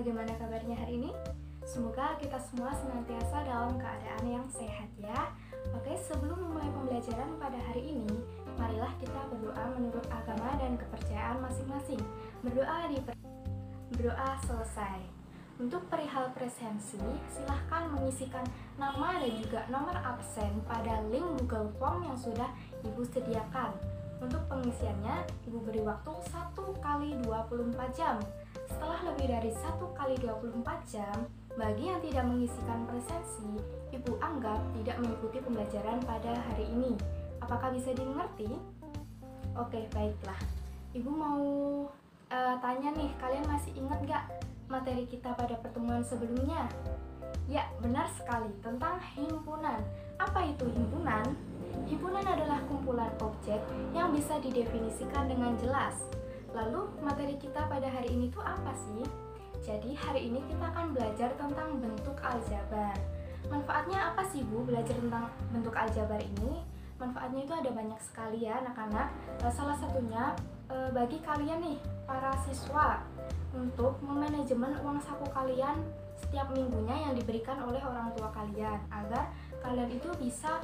bagaimana kabarnya hari ini? Semoga kita semua senantiasa dalam keadaan yang sehat ya. Oke, sebelum memulai pembelajaran pada hari ini, marilah kita berdoa menurut agama dan kepercayaan masing-masing. Berdoa selesai. Untuk perihal presensi, silahkan mengisikan nama dan juga nomor absen pada link Google Form yang sudah Ibu sediakan. Untuk pengisiannya, Ibu beri waktu 1 kali 24 jam. Setelah lebih dari 1 kali 24 jam, bagi yang tidak mengisikan presensi, Ibu anggap tidak mengikuti pembelajaran pada hari ini. Apakah bisa dimengerti? Oke, baiklah. Ibu mau tanya nih, kalian masih ingat gak materi kita pada pertemuan sebelumnya? Ya, benar sekali, tentang himpunan. Apa itu himpunan? Himpunan adalah kumpulan objek yang bisa didefinisikan dengan jelas. Lalu, materi kita pada hari ini tuh apa sih? Jadi, hari ini kita akan belajar tentang bentuk aljabar. Manfaatnya apa sih, Bu, belajar tentang bentuk aljabar ini? Manfaatnya itu ada banyak sekali ya, anak-anak. Salah satunya, bagi kalian nih, para siswa, untuk memanajemen uang saku kalian setiap minggunya yang diberikan oleh orang tua kalian, agar kalian itu bisa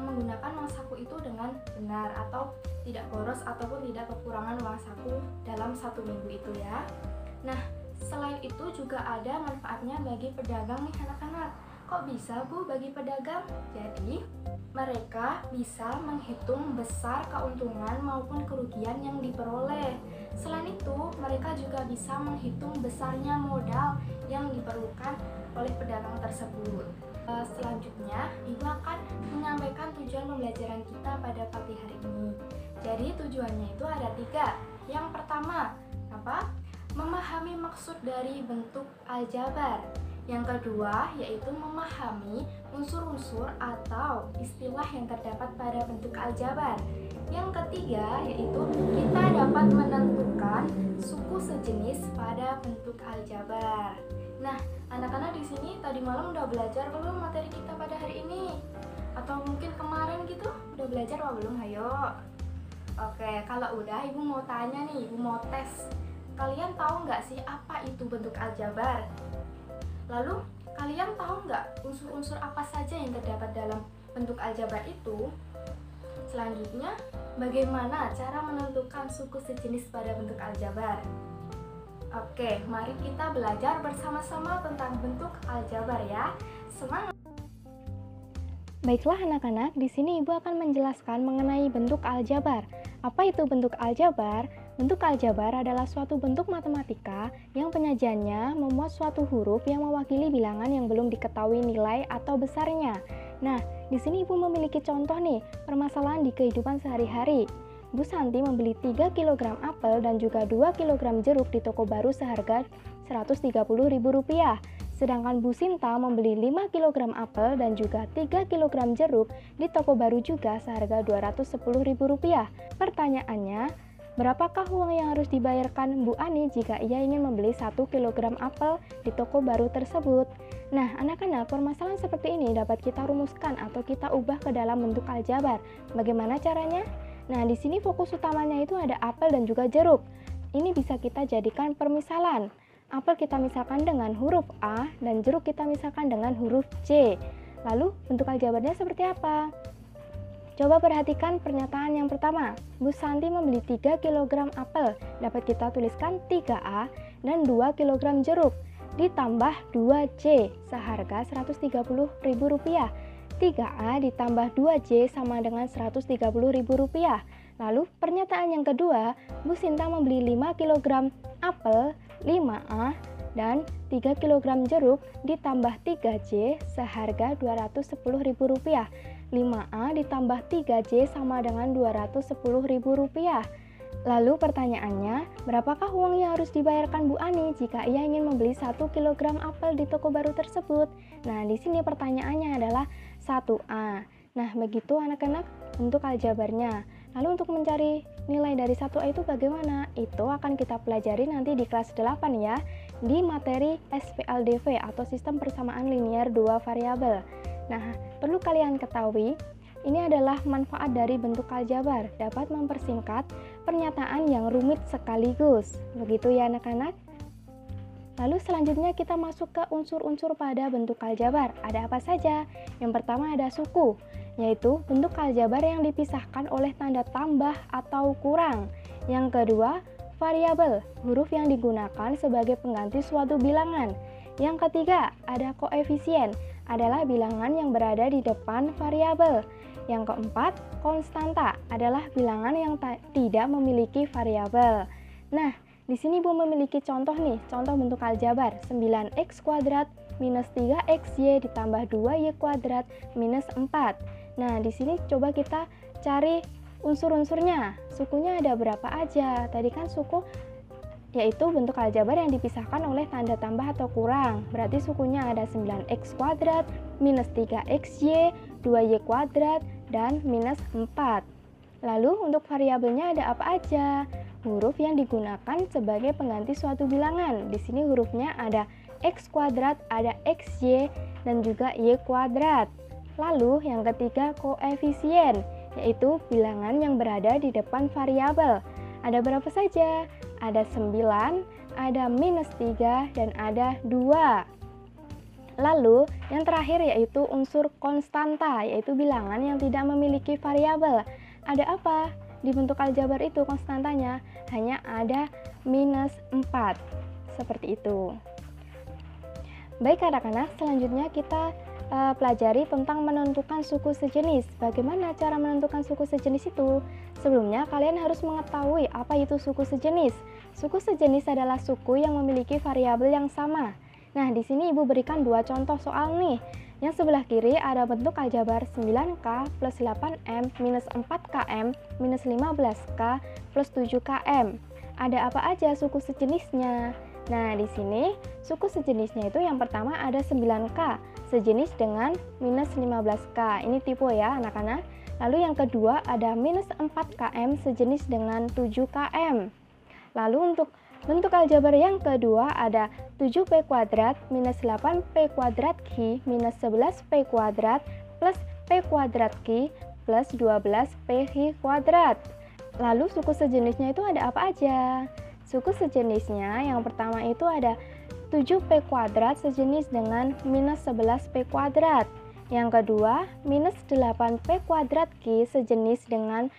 menggunakan uang saku itu dengan benar atau tidak boros ataupun tidak kekurangan uang saku dalam 1 minggu itu ya. Nah, selain itu juga ada manfaatnya bagi pedagang nih anak-anak. Kok bisa, Bu, bagi pedagang? Jadi, mereka bisa menghitung besar keuntungan maupun kerugian yang diperoleh. Selain itu, mereka juga bisa menghitung besarnya modal yang diperlukan oleh pedagang tersebut. Selanjutnya, Ibu akan menyampaikan tujuan pembelajaran kita pada pagi hari ini. Jadi, tujuannya itu ada 3. Yang pertama, apa? Memahami maksud dari bentuk aljabar. Yang kedua, yaitu memahami unsur-unsur atau istilah yang terdapat pada bentuk aljabar. Yang ketiga, yaitu kita dapat menentukan suku sejenis pada bentuk aljabar. Nah, anak-anak di sini tadi malam udah belajar belum materi kita pada hari ini? Atau mungkin kemarin gitu? Udah belajar apa belum? Ayo. Oke, kalau udah, Ibu mau tanya nih, Ibu mau tes. Kalian tahu nggak sih apa itu bentuk aljabar? Lalu, kalian tahu nggak unsur-unsur apa saja yang terdapat dalam bentuk aljabar itu? Selanjutnya, bagaimana cara menentukan suku sejenis pada bentuk aljabar? Oke, mari kita belajar bersama-sama tentang bentuk aljabar ya. Semangat! Baiklah anak-anak, di sini Ibu akan menjelaskan mengenai bentuk aljabar. Apa itu bentuk aljabar? Bentuk aljabar adalah suatu bentuk matematika yang penyajiannya memuat suatu huruf yang mewakili bilangan yang belum diketahui nilai atau besarnya. Nah, di sini Ibu memiliki contoh nih, permasalahan di kehidupan sehari-hari. Bu Santi membeli 3 kg apel dan juga 2 kg jeruk di toko baru seharga Rp130.000. Sedangkan Bu Sinta membeli 5 kg apel dan juga 3 kg jeruk di toko baru juga seharga Rp210.000. Pertanyaannya, berapakah uang yang harus dibayarkan Bu Ani jika ia ingin membeli 1 kg apel di toko baru tersebut? Nah, anak-anak, permasalahan seperti ini dapat kita rumuskan atau kita ubah ke dalam bentuk aljabar. Bagaimana caranya? Nah, di sini fokus utamanya itu ada apel dan juga jeruk. Ini bisa kita jadikan permisalan. Apel kita misalkan dengan huruf A dan jeruk kita misalkan dengan huruf C. Lalu, bentuk aljabarnya seperti apa? Coba perhatikan pernyataan yang pertama. Bu Santi membeli 3 kg apel. Dapat kita tuliskan 3A dan 2 kg jeruk. Ditambah 2C seharga Rp130.000. 3A ditambah 2C sama dengan Rp130.000. Lalu pernyataan yang kedua, Bu Sinta membeli 5 kg apel, 5A, dan 3 kg jeruk ditambah 3C seharga Rp210.000. 5A ditambah 3C sama dengan Rp210.000. Lalu pertanyaannya, berapakah uang yang harus dibayarkan Bu Ani jika ia ingin membeli 1 kg apel di toko baru tersebut? Nah, di sini pertanyaannya adalah 1A. Nah, begitu anak-anak untuk aljabarnya. Lalu untuk mencari nilai dari 1A itu bagaimana? Itu akan kita pelajari nanti di kelas 8 ya, di materi SPLDV atau sistem persamaan linear 2 variabel. Nah, perlu kalian ketahui, ini adalah manfaat dari bentuk aljabar, dapat mempersingkat pernyataan yang rumit sekaligus. Begitu ya anak-anak? Lalu selanjutnya kita masuk ke unsur-unsur pada bentuk aljabar. Ada apa saja? Yang pertama ada suku, yaitu bentuk aljabar yang dipisahkan oleh tanda tambah atau kurang. Yang kedua, variabel, huruf yang digunakan sebagai pengganti suatu bilangan. Yang ketiga, ada koefisien, adalah bilangan yang berada di depan variabel. Yang keempat, konstanta, adalah bilangan yang tidak memiliki variabel. Nah, di sini Ibu memiliki contoh nih, contoh bentuk aljabar 9x kuadrat minus 3xy ditambah 2y kuadrat minus 4. Nah, di sini coba kita cari unsur-unsurnya. Sukunya ada berapa aja? Tadi kan suku yaitu bentuk aljabar yang dipisahkan oleh tanda tambah atau kurang. Berarti sukunya ada 9x kuadrat minus 3xy, 2y kuadrat, dan minus 4. Lalu untuk variabelnya ada apa aja? Huruf yang digunakan sebagai pengganti suatu bilangan. Di sini hurufnya ada x kuadrat, ada xy, dan juga y kuadrat. Lalu yang ketiga koefisien, yaitu bilangan yang berada di depan variabel. Ada berapa saja? Ada 9, ada minus 3, dan ada 2. Lalu yang terakhir yaitu unsur konstanta, yaitu bilangan yang tidak memiliki variabel. Ada apa? Di bentuk aljabar itu konstantanya hanya ada minus 4. Seperti itu. Baik anak-anak, selanjutnya kita pelajari tentang menentukan suku sejenis. Bagaimana cara menentukan suku sejenis itu? Sebelumnya kalian harus mengetahui apa itu suku sejenis. Suku sejenis adalah suku yang memiliki variabel yang sama. Nah, di sini Ibu berikan dua contoh soal nih. Yang sebelah kiri ada bentuk aljabar 9K plus 8M minus 4KM minus 15K plus 7KM. Ada apa aja suku sejenisnya? Nah, di sini suku sejenisnya itu yang pertama ada 9K, sejenis dengan minus 15K. Ini tipe ya anak-anak. Lalu yang kedua ada minus 4KM sejenis dengan 7KM. Lalu untuk bentuk aljabar yang kedua ada 7p kuadrat minus 8p kuadrat Q minus 11p kuadrat plus p kuadrat Q plus 12p kuadrat. Lalu suku sejenisnya itu ada apa aja? Suku sejenisnya yang pertama itu ada 7p kuadrat sejenis dengan minus 11p kuadrat. Yang kedua, minus 8p kuadrat Q sejenis dengan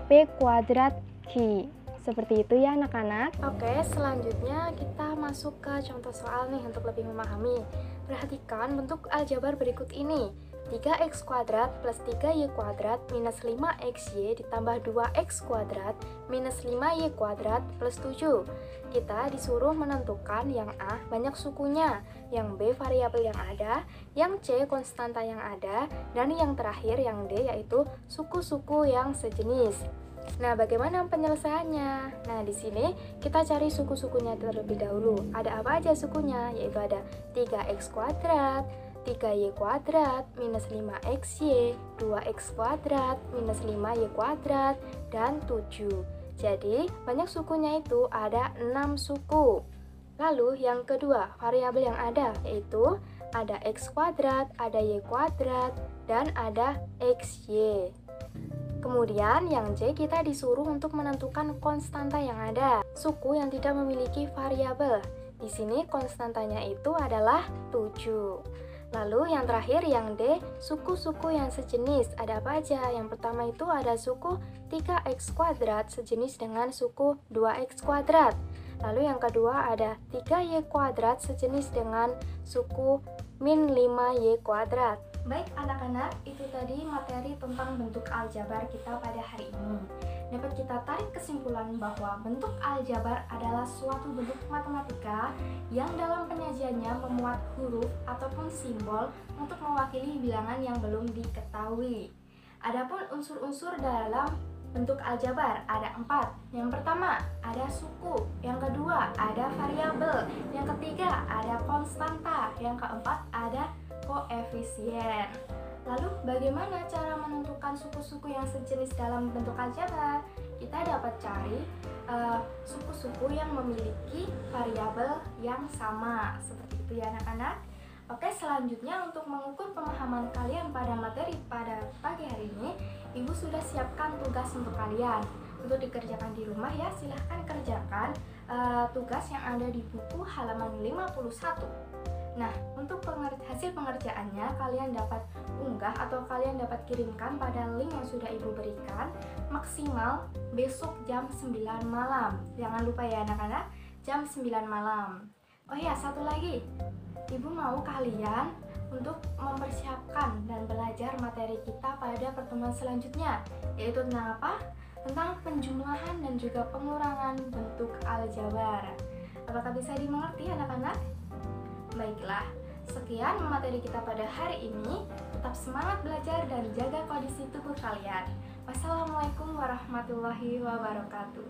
p kuadrat Q. Seperti itu ya anak-anak. Oke, selanjutnya kita masuk ke contoh soal nih untuk lebih memahami. Perhatikan bentuk aljabar berikut ini. 3x kuadrat plus 3y kuadrat minus 5xy ditambah 2x kuadrat minus 5y kuadrat plus 7. Kita disuruh menentukan yang A banyak sukunya, yang B variabel yang ada, yang C konstanta yang ada, dan yang terakhir yang D yaitu suku-suku yang sejenis. Nah, bagaimana penyelesaiannya? Nah, di sini kita cari suku-sukunya terlebih dahulu. Ada apa aja sukunya? Yaitu ada 3x kuadrat, 3y kuadrat, minus 5xy, 2x kuadrat, minus 5y kuadrat, dan 7. Jadi, banyak sukunya itu ada 6 suku. Lalu, yang kedua, variabel yang ada, yaitu ada x kuadrat, ada y kuadrat, dan ada xy. Kemudian yang C kita disuruh untuk menentukan konstanta yang ada, suku yang tidak memiliki variabel. Di sini konstantanya itu adalah 7. Lalu yang terakhir yang D, suku-suku yang sejenis. Ada apa aja? Yang pertama itu ada suku 3x kuadrat sejenis dengan suku 2x kuadrat. Lalu yang kedua ada 3y kuadrat sejenis dengan suku min 5y kuadrat. Baik anak-anak, itu tadi materi tentang bentuk aljabar kita pada hari ini. Dapat kita tarik kesimpulan bahwa bentuk aljabar adalah suatu bentuk matematika yang dalam penyajiannya memuat huruf ataupun simbol untuk mewakili bilangan yang belum diketahui. Adapun unsur-unsur dalam bentuk aljabar ada 4. Yang pertama ada suku, yang kedua ada variabel, yang ketiga ada konstanta, yang keempat ada koefisien. Lalu bagaimana cara menentukan suku-suku yang sejenis dalam bentuk aljabar? Kita dapat cari suku-suku yang memiliki variabel yang sama. Seperti itu ya anak-anak. Oke, selanjutnya untuk mengukur pemahaman kalian pada materi pada pagi hari ini, Ibu sudah siapkan tugas untuk kalian. Untuk dikerjakan di rumah ya, silahkan kerjakan. tugas yang ada di buku halaman 51. Nah, untuk hasil pengerjaannya kalian dapat unggah atau kalian dapat kirimkan pada link yang sudah Ibu berikan maksimal besok jam 9 malam. Jangan lupa ya anak-anak, jam 9 malam. Oh ya, satu lagi. Ibu mau kalian untuk mempersiapkan dan belajar materi kita pada pertemuan selanjutnya, yaitu tentang apa? Tentang penjumlahan dan juga pengurangan bentuk aljabar. Apakah bisa dimengerti anak-anak? Baiklah, sekian materi kita pada hari ini. Tetap semangat belajar dan jaga kondisi tubuh kalian. Wassalamualaikum warahmatullahi wabarakatuh.